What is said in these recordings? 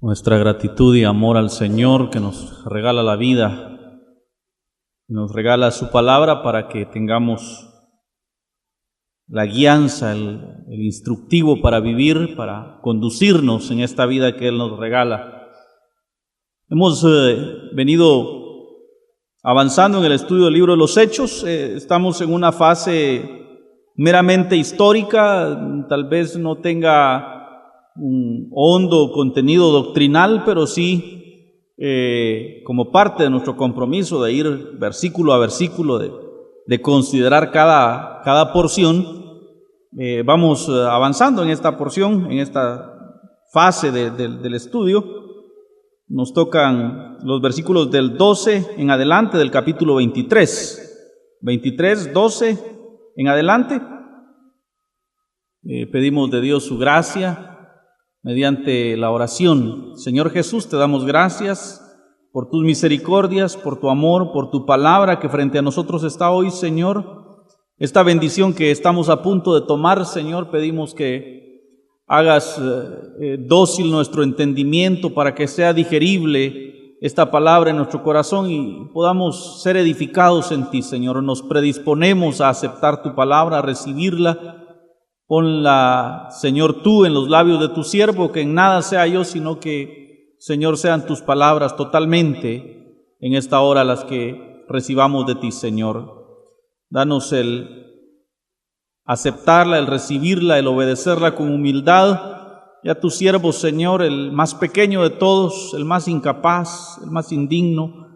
Nuestra gratitud y amor al Señor que nos regala la vida, nos regala su palabra para que tengamos la guianza, el instructivo para vivir, para conducirnos en esta vida que Él nos regala. Hemos venido avanzando en el estudio del libro de los Hechos. Estamos en una fase meramente histórica, tal vez no tenga un hondo contenido doctrinal, pero sí como parte de nuestro compromiso de ir versículo a versículo, de considerar cada porción. Vamos avanzando en esta porción, en esta fase del estudio. Nos tocan los versículos del 12 en adelante del capítulo 23. 23, 12 en adelante. Pedimos de Dios su gracia mediante la oración. Señor Jesús, te damos gracias por tus misericordias, por tu amor, por tu palabra que frente a nosotros está hoy, Señor. Esta bendición que estamos a punto de tomar, Señor, pedimos que hagas dócil nuestro entendimiento para que sea digerible esta palabra en nuestro corazón y podamos ser edificados en ti, Señor. Nos predisponemos a aceptar tu palabra, a recibirla. Ponla, Señor, tú en los labios de tu siervo, que en nada sea yo, sino que, Señor, sean tus palabras totalmente en esta hora las que recibamos de ti, Señor. Danos el aceptarla, el recibirla, el obedecerla con humildad. Y a tu siervo, Señor, el más pequeño de todos, el más incapaz, el más indigno,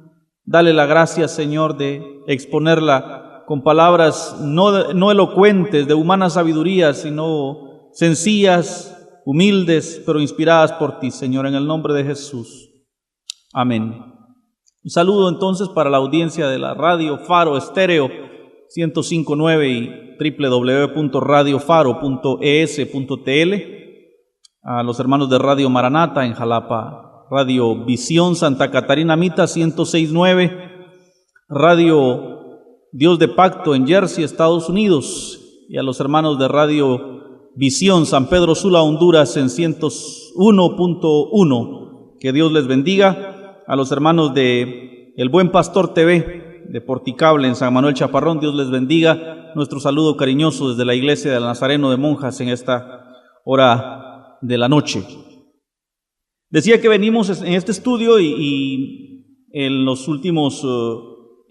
dale la gracia, Señor, de exponerla con palabras no elocuentes de humana sabiduría, sino sencillas, humildes, pero inspiradas por ti, Señor, en el nombre de Jesús. Amén. Un saludo entonces para la audiencia de la Radio Faro Estéreo 105.9 y www.radiofaro.es.tl, a los hermanos de Radio Maranata en Jalapa, Radio Visión Santa Catarina Mita 106.9, Radio Dios de Pacto en Jersey, Estados Unidos, y a los hermanos de Radio Visión San Pedro Sula, Honduras en 101.1. Que Dios les bendiga. A los hermanos de El Buen Pastor TV de Porticable en San Manuel Chaparrón, Dios les bendiga. Nuestro saludo cariñoso desde la iglesia del Nazareno de Monjas en esta hora de la noche. Decía que venimos en este estudio y en los últimos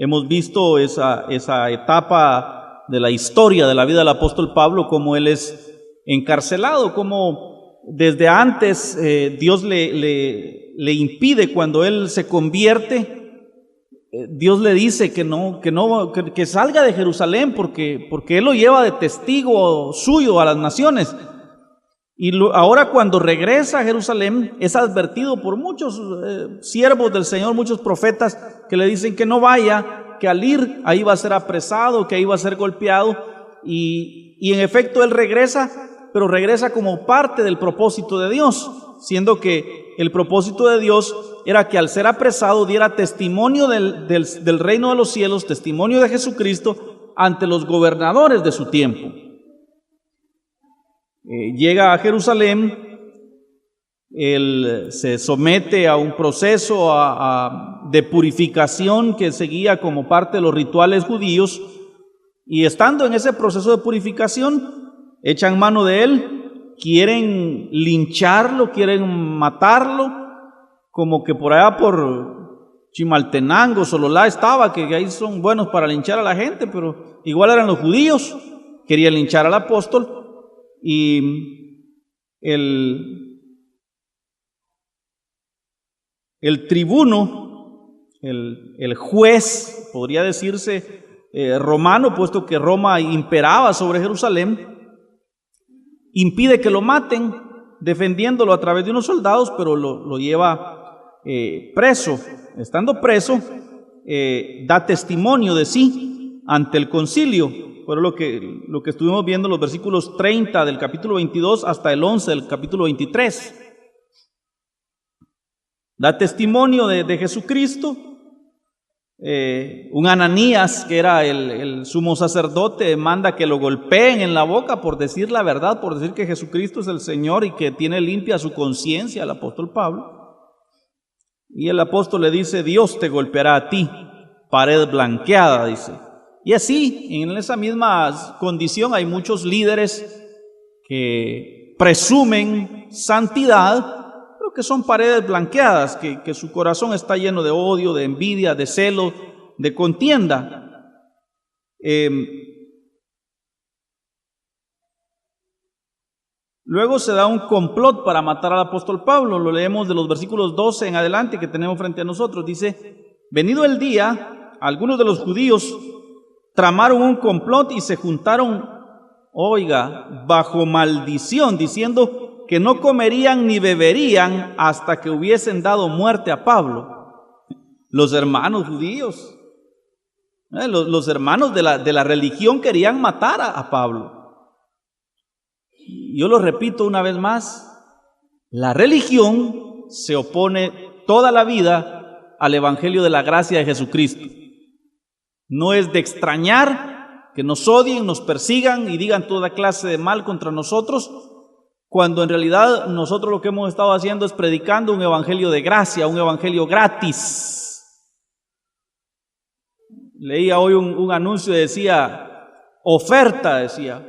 hemos visto esa etapa de la historia de la vida del apóstol Pablo, cómo él es encarcelado, cómo desde antes Dios le impide, cuando él se convierte, Dios le dice que salga de Jerusalén porque él lo lleva de testigo suyo a las naciones. Y ahora cuando regresa a Jerusalén es advertido por muchos siervos del Señor, muchos profetas que le dicen que no vaya, que al ir ahí va a ser apresado, que ahí va a ser golpeado. Y en efecto él regresa, pero regresa como parte del propósito de Dios, siendo que el propósito de Dios era que al ser apresado diera testimonio del reino de los cielos, testimonio de Jesucristo ante los gobernadores de su tiempo. Llega a Jerusalén, él se somete a un proceso de purificación que seguía como parte de los rituales judíos, y estando en ese proceso de purificación, echan mano de él, quieren lincharlo, quieren matarlo, como que por allá por Chimaltenango, Sololá estaba, que ahí son buenos para linchar a la gente, pero igual eran los judíos, querían linchar al apóstol. Y el tribuno, el juez, podría decirse romano, puesto que Roma imperaba sobre Jerusalén, impide que lo maten, defendiéndolo a través de unos soldados, pero lo lleva preso. Estando preso, da testimonio de sí ante el concilio. Fue lo que estuvimos viendo los versículos 30 del capítulo 22 hasta el 11 del capítulo 23. Da testimonio de Jesucristo. Un Ananías, que era el sumo sacerdote, manda que lo golpeen en la boca por decir la verdad, por decir que Jesucristo es el Señor y que tiene limpia su conciencia, el apóstol Pablo. Y el apóstol le dice: Dios te golpeará a ti, pared blanqueada, dice. Y así, en esa misma condición, hay muchos líderes que presumen santidad, pero que son paredes blanqueadas, que su corazón está lleno de odio, de envidia, de celo, de contienda. Luego se da un complot para matar al apóstol Pablo. Lo leemos de los versículos 12 en adelante que tenemos frente a nosotros. Dice: venido el día, algunos de los judíos tramaron un complot y se juntaron, oiga, bajo maldición, diciendo que no comerían ni beberían hasta que hubiesen dado muerte a Pablo. Los hermanos judíos, los hermanos de la religión querían matar a Pablo. Yo lo repito una vez más: la religión se opone toda la vida al evangelio de la gracia de Jesucristo. No es de extrañar que nos odien, nos persigan y digan toda clase de mal contra nosotros, cuando en realidad nosotros lo que hemos estado haciendo es predicando un evangelio de gracia, un evangelio gratis. Leía hoy un anuncio, decía, oferta, decía,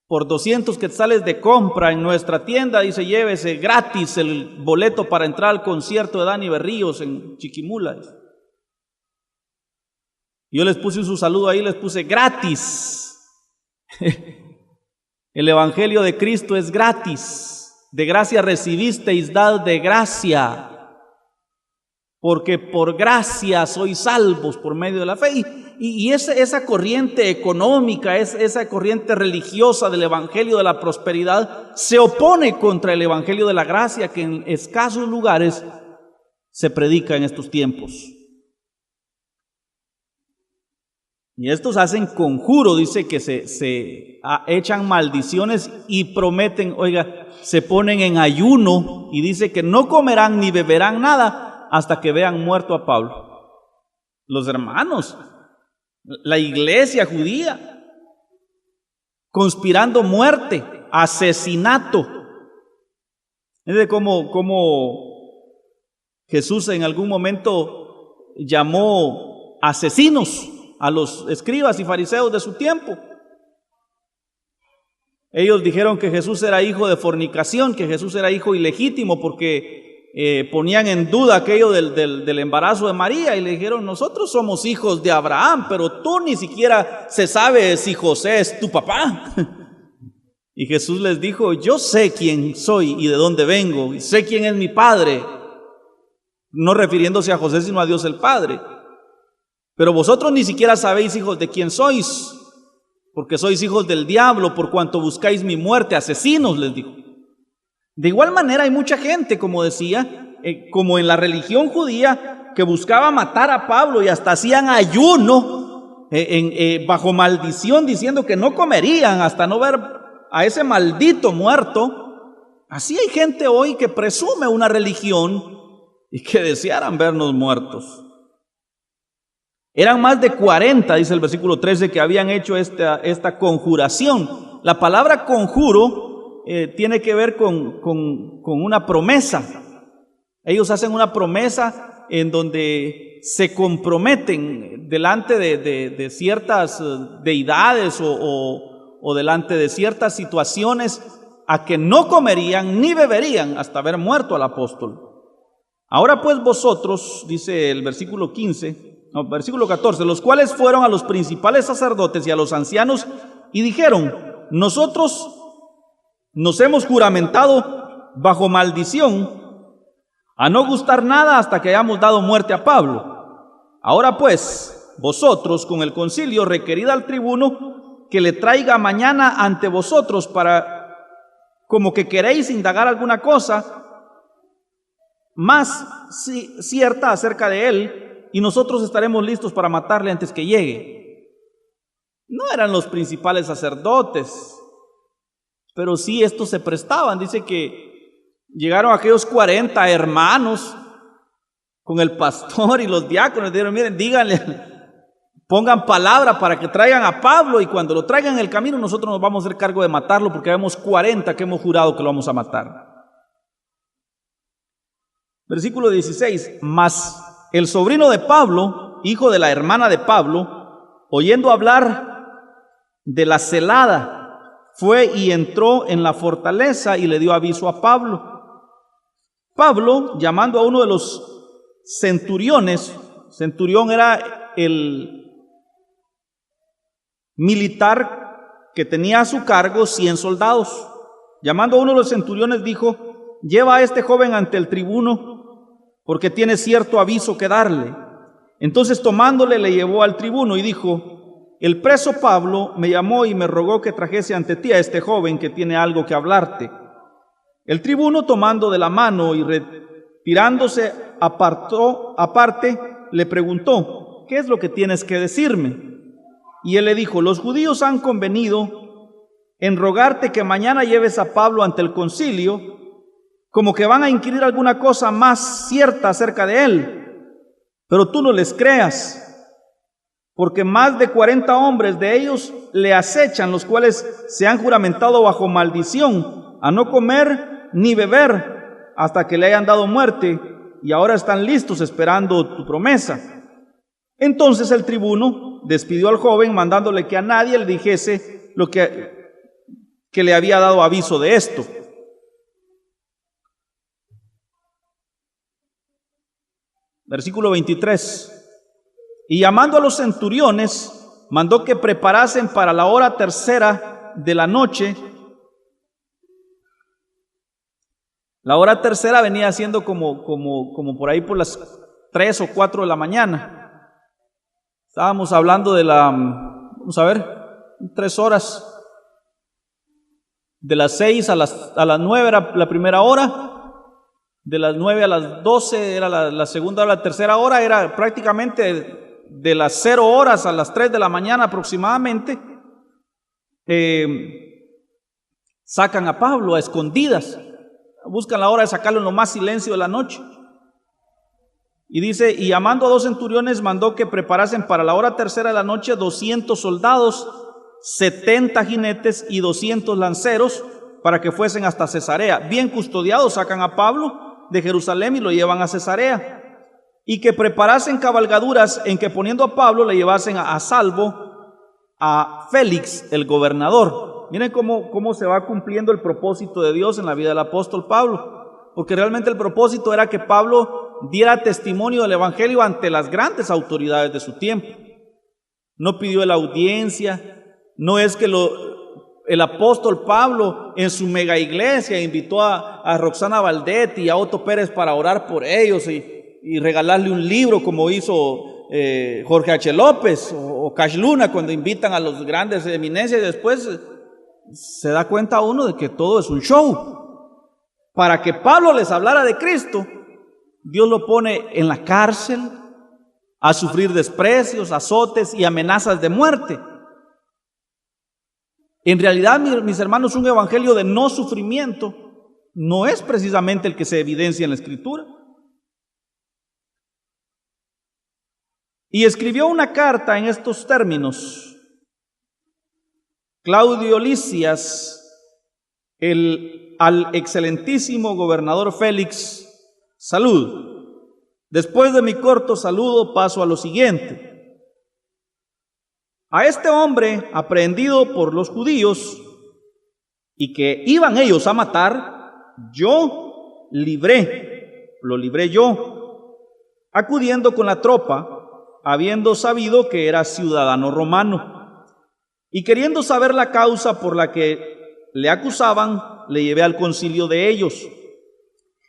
por 200 quetzales de compra en nuestra tienda, dice, llévese gratis el boleto para entrar al concierto de Dani Berríos en Chiquimula. Yo les puse su saludo ahí, les puse gratis. El evangelio de Cristo es gratis. De gracia recibisteis, dad de gracia. Porque por gracia sois salvos por medio de la fe. Y esa corriente económica, esa corriente religiosa del evangelio de la prosperidad se opone contra el evangelio de la gracia que en escasos lugares se predica en estos tiempos. Y estos hacen conjuro, dice que se echan maldiciones y prometen, oiga, se ponen en ayuno y dice que no comerán ni beberán nada hasta que vean muerto a Pablo. Los hermanos, la iglesia judía, conspirando muerte, asesinato. Es de como Jesús en algún momento llamó asesinos a los escribas y fariseos de su tiempo. Ellos dijeron que Jesús era hijo de fornicación, que Jesús era hijo ilegítimo porque ponían en duda aquello del embarazo de María y le dijeron, nosotros somos hijos de Abraham, pero tú ni siquiera se sabe si José es tu papá. Y Jesús les dijo, yo sé quién soy y de dónde vengo, y sé quién es mi padre, no refiriéndose a José sino a Dios el Padre. Pero vosotros ni siquiera sabéis, hijos, de quién sois, porque sois hijos del diablo, por cuanto buscáis mi muerte, asesinos, les dijo. De igual manera hay mucha gente, como decía, como en la religión judía, que buscaba matar a Pablo y hasta hacían ayuno bajo maldición, diciendo que no comerían hasta no ver a ese maldito muerto. Así hay gente hoy que presume una religión y que desearan vernos muertos. Eran más de 40, dice el versículo 13, que habían hecho esta conjuración. La palabra conjuro tiene que ver con una promesa. Ellos hacen una promesa en donde se comprometen delante de ciertas deidades o delante de ciertas situaciones a que no comerían ni beberían hasta haber muerto al apóstol. Ahora pues vosotros, dice el versículo 14, los cuales fueron a los principales sacerdotes y a los ancianos y dijeron, nosotros nos hemos juramentado bajo maldición a no gustar nada hasta que hayamos dado muerte a Pablo. Ahora pues, vosotros con el concilio requerid al tribuno que le traiga mañana ante vosotros para, como que queréis indagar alguna cosa más cierta acerca de él, y nosotros estaremos listos para matarle antes que llegue. No eran los principales sacerdotes, pero sí estos se prestaban. Dice que llegaron aquellos 40 hermanos con el pastor y los diáconos, dijeron, miren, díganle, pongan palabra para que traigan a Pablo, y cuando lo traigan en el camino nosotros nos vamos a hacer cargo de matarlo, porque vemos 40 que hemos jurado que lo vamos a matar. Versículo 16. Mas el sobrino de Pablo, hijo de la hermana de Pablo, oyendo hablar de la celada, fue y entró en la fortaleza y le dio aviso a Pablo. Pablo, llamando a uno de los centuriones, centurión era el militar que tenía a su cargo 100 soldados. Llamando a uno de los centuriones dijo: lleva a este joven ante el tribuno, porque tiene cierto aviso que darle. Entonces tomándole le llevó al tribuno y dijo: el preso Pablo me llamó y me rogó que trajese ante ti a este joven que tiene algo que hablarte. El tribuno, tomando de la mano y retirándose aparte, le preguntó: ¿qué es lo que tienes que decirme? Y él le dijo: los judíos han convenido en rogarte que mañana lleves a Pablo ante el concilio, como que van a inquirir alguna cosa más cierta acerca de él. Pero tú no les creas, porque más de 40 hombres de ellos le acechan, los cuales se han juramentado bajo maldición a no comer ni beber hasta que le hayan dado muerte, y ahora están listos esperando tu promesa. Entonces el tribuno despidió al joven, mandándole que a nadie le dijese lo que le había dado aviso de esto. Versículo 23. Y llamando a los centuriones, mandó que preparasen para la hora tercera de la noche. La hora tercera venía siendo como por ahí por las 3 o 4 de la mañana. Estábamos hablando de vamos a ver, 3 horas. De las 6 a las 9 era la primera hora. De las 9 a las 12 era la segunda o la tercera hora. Era prácticamente de las 0 horas a las 3 de la mañana aproximadamente. Sacan a Pablo a escondidas. Buscan la hora de sacarlo en lo más silencio de la noche. Y dice: y llamando a 2 centuriones mandó que preparasen para la hora tercera de la noche 200 soldados, 70 jinetes y 200 lanceros, para que fuesen hasta Cesarea. Bien custodiados sacan a Pablo de Jerusalén y lo llevan a Cesarea. Y que preparasen cabalgaduras en que poniendo a Pablo le llevasen a salvo a Félix el gobernador. Miren cómo se va cumpliendo el propósito de Dios en la vida del apóstol Pablo, porque realmente el propósito era que Pablo diera testimonio del evangelio ante las grandes autoridades de su tiempo. No pidió la audiencia. No es que el apóstol Pablo en su mega iglesia invitó a Roxana Valdetti y a Otto Pérez para orar por ellos y regalarle un libro como hizo Jorge H. López o Cash Luna cuando invitan a los grandes eminencias, y después se da cuenta uno de que todo es un show. Para que Pablo les hablara de Cristo, Dios lo pone en la cárcel a sufrir desprecios, azotes y amenazas de muerte. En realidad, mis hermanos, un evangelio de no sufrimiento no es precisamente el que se evidencia en la Escritura. Y escribió una carta en estos términos: Claudio Lisias, al excelentísimo gobernador Félix, salud. Después de mi corto saludo paso a lo siguiente. A este hombre aprehendido por los judíos y que iban ellos a matar, lo libré yo, acudiendo con la tropa, habiendo sabido que era ciudadano romano, y queriendo saber la causa por la que le acusaban, le llevé al concilio de ellos.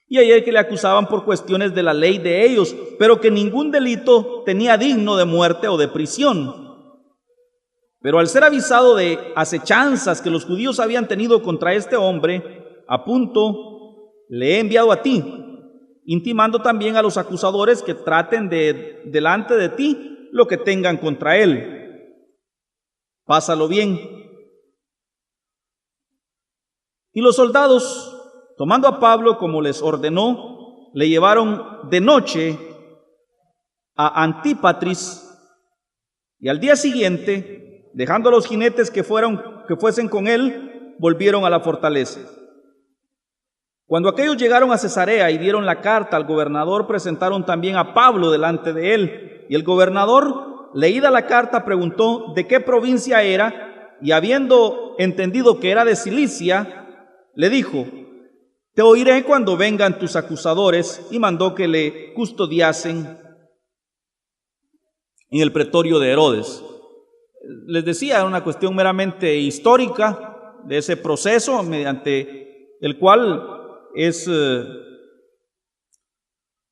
Y hallé que le acusaban por cuestiones de la ley de ellos, pero que ningún delito tenía digno de muerte o de prisión. Pero al ser avisado de acechanzas que los judíos habían tenido contra este hombre, a punto le he enviado a ti, intimando también a los acusadores que traten delante de ti lo que tengan contra él. Pásalo bien. Y los soldados, tomando a Pablo como les ordenó, le llevaron de noche a Antípatris, y al día siguiente, dejando a los jinetes que fuesen con él, volvieron a la fortaleza. Cuando aquellos llegaron a Cesarea y dieron la carta al gobernador, presentaron también a Pablo delante de él. Y el gobernador, leída la carta, preguntó de qué provincia era, y habiendo entendido que era de Cilicia, le dijo: te oiré cuando vengan tus acusadores, y mandó que le custodiasen en el pretorio de Herodes. Les decía, era una cuestión meramente histórica de ese proceso mediante el cual es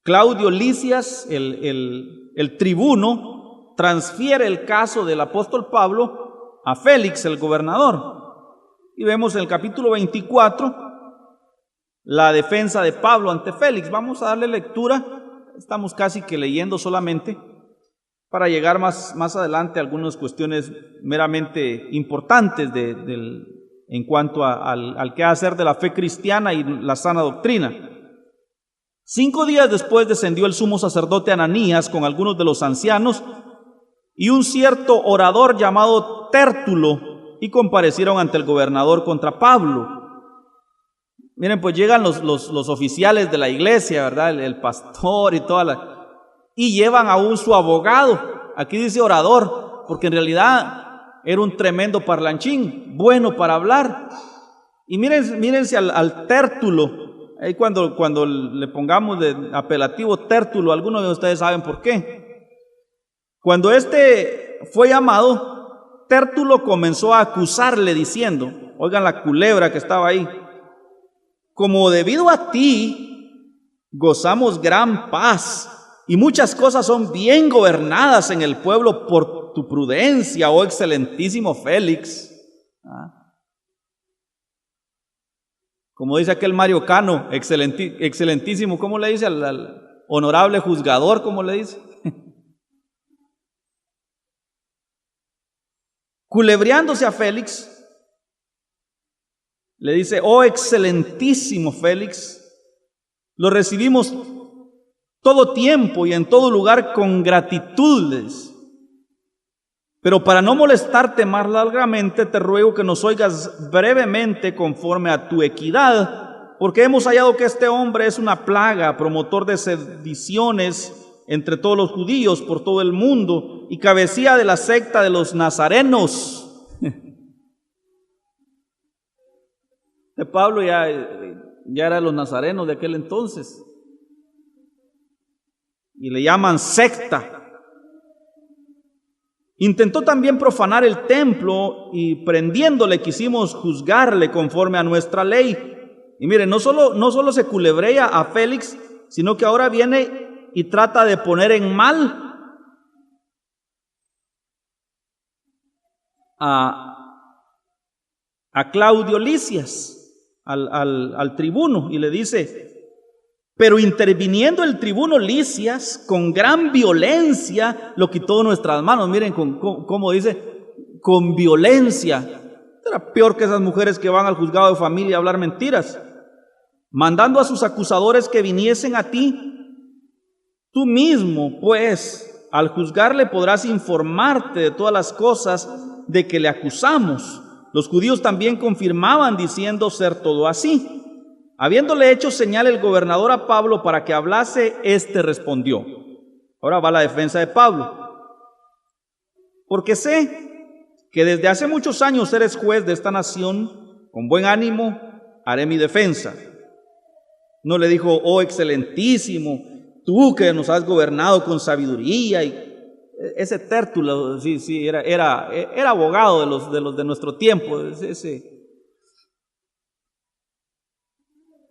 Claudio Lisias, el tribuno, transfiere el caso del apóstol Pablo a Félix, el gobernador. Y vemos en el capítulo 24 la defensa de Pablo ante Félix. Vamos a darle lectura, estamos casi que leyendo solamente, para llegar más adelante a algunas cuestiones meramente importantes en cuanto al quehacer de la fe cristiana y la sana doctrina. 5 días después descendió el sumo sacerdote Ananías con algunos de los ancianos y un cierto orador llamado Tértulo, y comparecieron ante el gobernador contra Pablo. Miren, pues llegan los oficiales de la iglesia, ¿verdad? El pastor y y llevan aún su abogado. Aquí dice orador, porque en realidad era un tremendo parlanchín, bueno para hablar. Y mírense al Tértulo. Ahí cuando le pongamos de apelativo Tértulo, algunos de ustedes saben por qué. Cuando este fue llamado, Tértulo comenzó a acusarle diciendo, oigan la culebra que estaba ahí: como debido a ti gozamos gran paz y muchas cosas son bien gobernadas en el pueblo por tu prudencia, oh excelentísimo Félix. Como dice aquel Mario Cano, excelentísimo, ¿cómo le dice al honorable juzgador? ¿Cómo le dice? Culebreándose a Félix, le dice: oh excelentísimo Félix, lo recibimos todo tiempo y en todo lugar con gratitudes. Pero para no molestarte más largamente, te ruego que nos oigas brevemente conforme a tu equidad, porque hemos hallado que este hombre es una plaga, promotor de sediciones entre todos los judíos por todo el mundo, y cabecilla de la secta de los nazarenos. De Pablo ya era los nazarenos de aquel entonces, y le llaman secta. Intentó también profanar el templo y prendiéndole quisimos juzgarle conforme a nuestra ley. Y miren, no solo se culebrea a Félix, sino que ahora viene y trata de poner en mal a Claudio Lisias, al tribuno, y le dice: pero interviniendo el tribuno Lisias con gran violencia lo quitó de nuestras manos. Miren cómo dice, con violencia. Era peor que esas mujeres que van al juzgado de familia a hablar mentiras. Mandando a sus acusadores que viniesen a ti. Tú mismo, pues, al juzgarle podrás informarte de todas las cosas de que le acusamos. Los judíos también confirmaban diciendo ser todo así. Habiéndole hecho señal el gobernador a Pablo para que hablase, éste respondió. Ahora va la defensa de Pablo. Porque sé que desde hace muchos años eres juez de esta nación, con buen ánimo haré mi defensa. No le dijo: oh excelentísimo, tú que nos has gobernado con sabiduría. Y ese Tértulo, sí, era abogado de los de nuestro tiempo.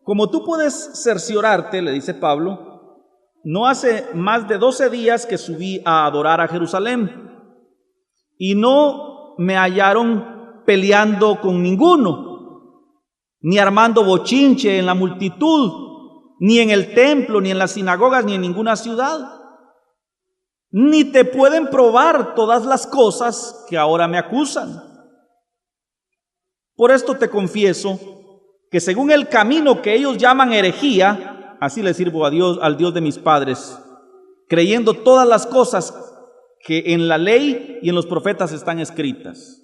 Como tú puedes cerciorarte, le dice Pablo, no hace más de 12 días que subí a adorar a Jerusalén y no me hallaron peleando con ninguno, ni armando bochinche en la multitud, ni en el templo, ni en las sinagogas, ni en ninguna ciudad. Ni te pueden probar todas las cosas que ahora me acusan. Por esto te confieso que según el camino que ellos llaman herejía, así le sirvo a Dios, al Dios de mis padres, creyendo todas las cosas que en la ley y en los profetas están escritas.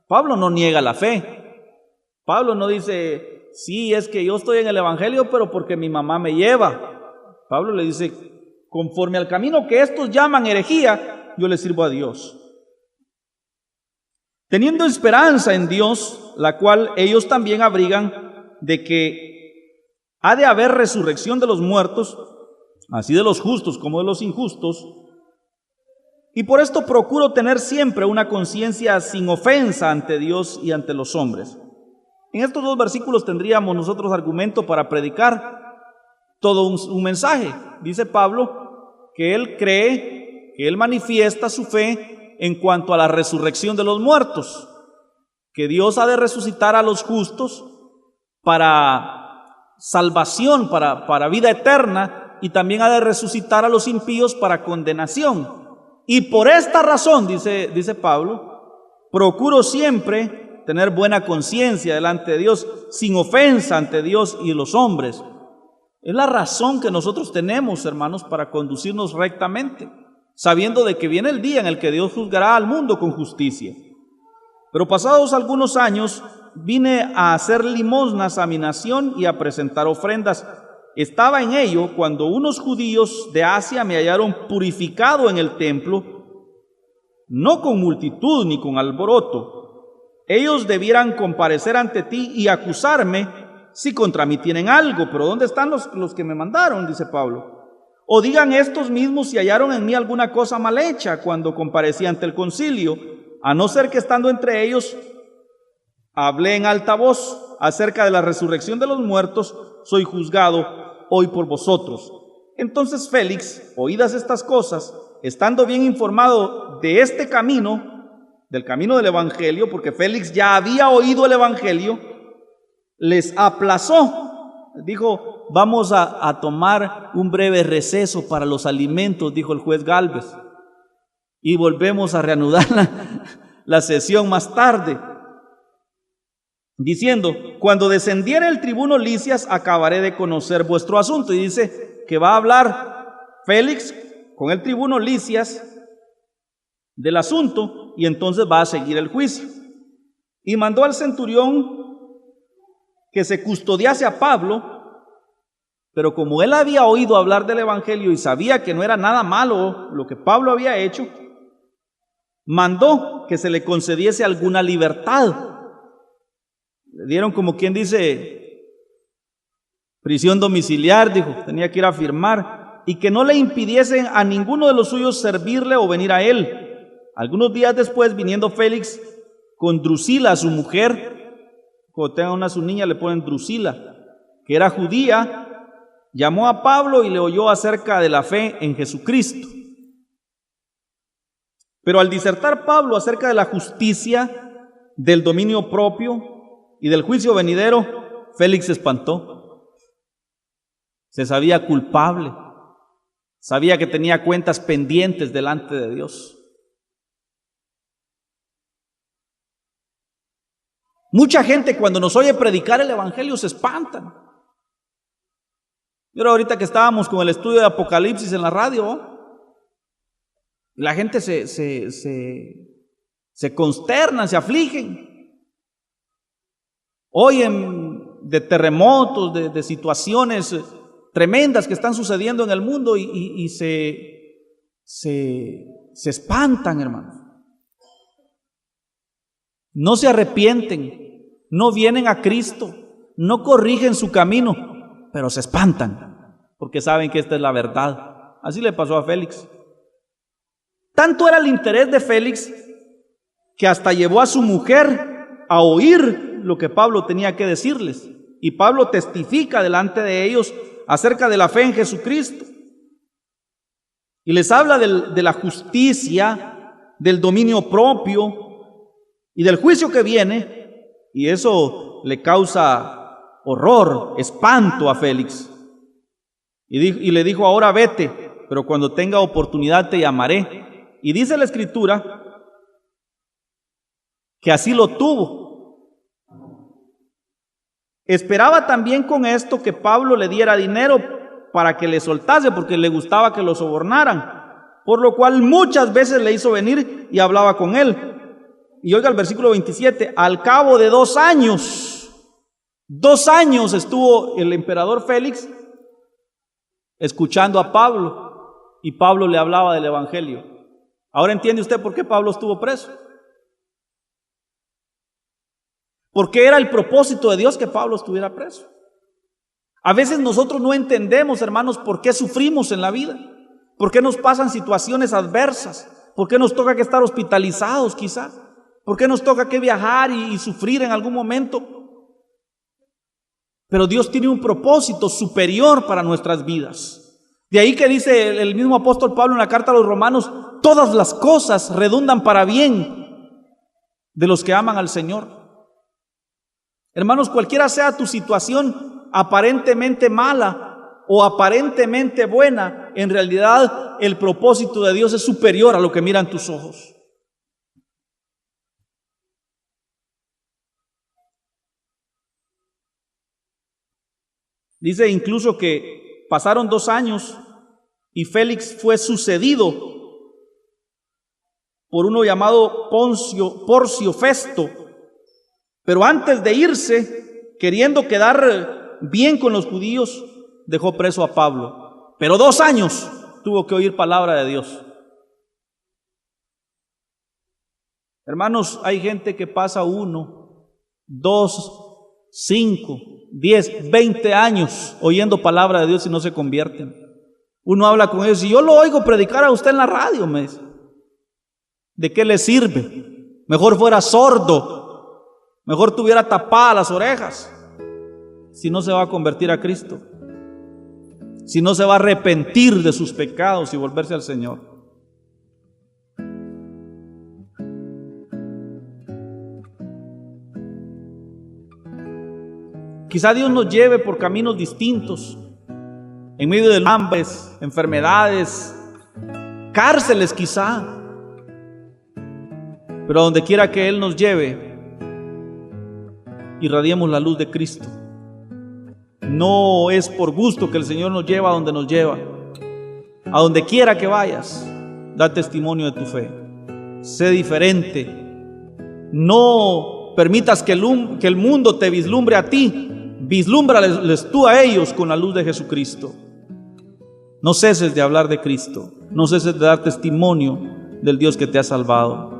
Pablo no niega la fe. Pablo no dice: sí, es que yo estoy en el evangelio, pero porque mi mamá me lleva. Pablo le dice, conforme al camino que estos llaman herejía, yo le sirvo a Dios. Teniendo esperanza en Dios, la cual ellos también abrigan, de que ha de haber resurrección de los muertos, así de los justos como de los injustos, y por esto procuro tener siempre una conciencia sin ofensa ante Dios y ante los hombres. En estos dos versículos tendríamos nosotros argumento para predicar todo un mensaje. Dice Pablo que él cree, que él manifiesta su fe en cuanto a la resurrección de los muertos, que Dios ha de resucitar a los justos para salvación, para vida eterna, y también ha de resucitar a los impíos para condenación. Y por esta razón, dice Pablo, procuro siempre tener buena conciencia delante de Dios, sin ofensa ante Dios y los hombres. Es la razón que nosotros tenemos, hermanos, para conducirnos rectamente, sabiendo de que viene el día en el que Dios juzgará al mundo con justicia. Pero pasados algunos años, vine a hacer limosnas a mi nación y a presentar ofrendas. Estaba en ello cuando unos judíos de Asia me hallaron purificado en el templo, no con multitud ni con alboroto. Ellos debieran comparecer ante ti y acusarme si contra mí tienen algo. Pero ¿dónde están los que me mandaron?, dice Pablo. O digan estos mismos si hallaron en mí alguna cosa mal hecha cuando comparecí ante el concilio, a no ser que estando entre ellos hablé en alta voz acerca de la resurrección de los muertos, soy juzgado hoy por vosotros. Entonces Félix, oídas estas cosas, estando bien informado de este camino, del camino del evangelio, porque Félix ya había oído el evangelio, les aplazó. Dijo, vamos a tomar un breve receso para los alimentos, dijo el juez Gálvez, y volvemos a reanudar la sesión más tarde, diciendo, cuando descendiere el tribuno Lisias, acabaré de conocer vuestro asunto. Y dice que va a hablar Félix con el tribuno Lisias del asunto, y entonces va a seguir el juicio. Y mandó al centurión que se custodiase a Pablo, pero como él había oído hablar del evangelio y sabía que no era nada malo lo que Pablo había hecho, mandó que se le concediese alguna libertad. Le dieron, como quien dice, prisión domiciliar, dijo, tenía que ir a firmar, y que no le impidiesen a ninguno de los suyos servirle o venir a él. Algunos días después, viniendo Félix con Drusila, su mujer, cuando tenga su niña le ponen Drusila, que era judía, llamó a Pablo y le oyó acerca de la fe en Jesucristo. Pero al disertar Pablo acerca de la justicia, del dominio propio y del juicio venidero, Félix se espantó. Se sabía culpable, sabía que tenía cuentas pendientes delante de Dios. Mucha gente cuando nos oye predicar el evangelio se espantan. Yo ahorita que estábamos con el estudio de Apocalipsis en la radio, la gente se consterna, se afligen. Oyen de terremotos, de situaciones tremendas que están sucediendo en el mundo y se espantan, hermanos. No se arrepienten, no vienen a Cristo, no corrigen su camino, pero se espantan porque saben que esta es la verdad. Así le pasó a Félix. Tanto era el interés de Félix que hasta llevó a su mujer a oír lo que Pablo tenía que decirles. Y Pablo testifica delante de ellos acerca de la fe en Jesucristo. Y les habla de la justicia, del dominio propio y del juicio que viene. Y eso le causa horror, espanto a Félix. Y le dijo, ahora vete, pero cuando tenga oportunidad te llamaré. Y dice la Escritura que así lo tuvo. Esperaba también con esto que Pablo le diera dinero para que le soltase, porque le gustaba que lo sobornaran, por lo cual muchas veces le hizo venir y hablaba con él. Y oiga el versículo 27, al cabo de 2 años 2 años estuvo el emperador Félix escuchando a Pablo y Pablo le hablaba del evangelio. Ahora entiende usted por qué Pablo estuvo preso. Porque era el propósito de Dios que Pablo estuviera preso. A veces nosotros no entendemos, hermanos, por qué sufrimos en la vida, por qué nos pasan situaciones adversas, por qué nos toca que estar hospitalizados quizás, por qué nos toca que viajar y sufrir en algún momento. Pero Dios tiene un propósito superior para nuestras vidas. De ahí que dice el mismo apóstol Pablo en la carta a los Romanos: todas las cosas redundan para bien de los que aman al Señor. Hermanos, cualquiera sea tu situación aparentemente mala o aparentemente buena, en realidad el propósito de Dios es superior a lo que miran tus ojos. Dice incluso que pasaron 2 años y Félix fue sucedido por uno llamado Porcio Festo. Pero antes de irse, queriendo quedar bien con los judíos, dejó preso a Pablo. Pero 2 años tuvo que oír palabra de Dios. Hermanos, hay gente que pasa 1, 2, 5, 10, 20 años oyendo palabra de Dios y no se convierten. Uno habla con ellos y yo lo oigo predicar a usted en la radio, me dice. ¿De qué le sirve? Mejor fuera sordo. Mejor tuviera tapadas las orejas, si no se va a convertir a Cristo, si no se va a arrepentir de sus pecados y volverse al Señor. Quizá Dios nos lleve por caminos distintos, en medio de hambres, enfermedades, cárceles quizá, pero a donde quiera que Él nos lleve, irradiemos la luz de Cristo. No es por gusto que el Señor nos lleva a donde nos lleva. A donde quiera que vayas, da testimonio de tu fe. Sé diferente. No permitas que el mundo te vislumbre a ti. Vislúmbrales tú a ellos con la luz de Jesucristo. No ceses de hablar de Cristo. No ceses de dar testimonio del Dios que te ha salvado.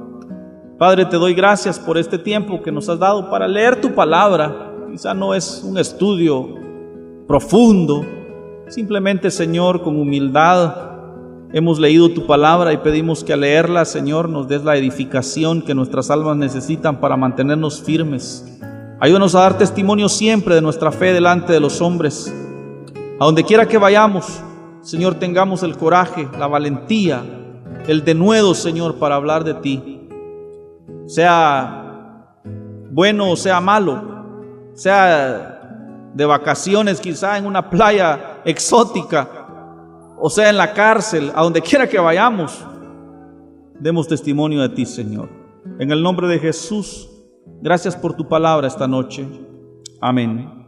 Padre, te doy gracias por este tiempo que nos has dado para leer tu palabra. Quizá no es un estudio profundo, simplemente, Señor, con humildad hemos leído tu palabra y pedimos que al leerla, Señor, nos des la edificación que nuestras almas necesitan para mantenernos firmes. Ayúdanos a dar testimonio siempre de nuestra fe delante de los hombres. A donde quiera que vayamos, Señor, tengamos el coraje, la valentía, el denuedo, Señor, para hablar de ti. Sea bueno o sea malo, sea de vacaciones quizá en una playa exótica, o sea en la cárcel, a donde quiera que vayamos, demos testimonio de ti, Señor. En el nombre de Jesús, gracias por tu palabra esta noche. Amén.